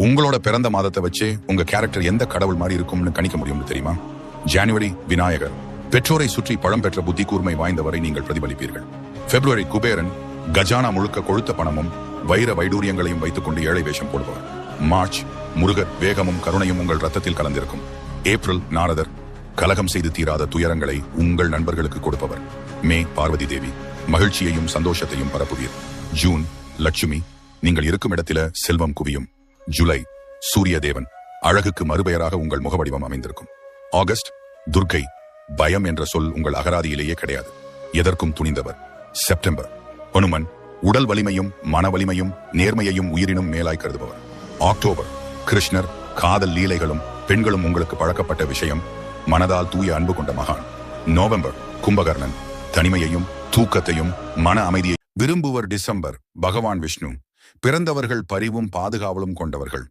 உங்களோட பிறந்த மாதத்தை வச்சு உங்க கேரக்டர் எந்த கடவுள் மாதிரி இருக்கும்னு கணிக்க முடியும்னு தெரியுமா? ஜனவரி விநாயகர், பெற்றோரை சுற்றி பழம் பெற்ற புத்தி கூர்மை வாய்ந்தவரை நீங்கள் பிரதிபலிப்பீர்கள். பிப்ரவரி குபேரன், கஜானா முழுக்க கொழுத்த பணமும் வைர வைடூரியங்களையும் வைத்துக் கொண்டு ஏழை வேஷம் போடுபவர். மார்ச் முருகர், வேகமும் கருணையும் உங்கள் ரத்தத்தில் கலந்திருக்கும். ஏப்ரல் நாரதர், கலகம் செய்து தீராத துயரங்களை உங்கள் நண்பர்களுக்கு கொடுப்பவர். மே பார்வதி தேவி, மகிழ்ச்சியையும் சந்தோஷத்தையும் பரப்புவீர். ஜூன் லட்சுமி, நீங்கள் இருக்கும் இடத்தில செல்வம் குவியும். ஜூலை சூரிய தேவன், அழகுக்கு மறுபெயராக உங்கள் முகவடிவம் அமைந்திருக்கும். ஆகஸ்ட் துர்க்கை, பயம் என்ற சொல் உங்கள் அகராதியிலேயே கிடையாது, எதற்கும் துணிந்தவர். செப்டம்பர் ஹனுமன், உடல் வலிமையும் மன வலிமையும் நேர்மையையும் உயிரினும் மேலாய் கருதுபவர். அக்டோபர் கிருஷ்ணர், காதல் லீலைகளும் பெண்களும் உங்களுக்கு பழக்கப்பட்ட விஷயம், மனதால் தூய அன்பு கொண்ட மகான். நவம்பர் கும்பகர்ணன், தனிமையையும் தூக்கத்தையும் மன அமைதியை விரும்புவர். டிசம்பர் பகவான் விஷ்ணு, பிறந்தவர்கள் பரிவும் பாதுகாவலும் கொண்டவர்கள்.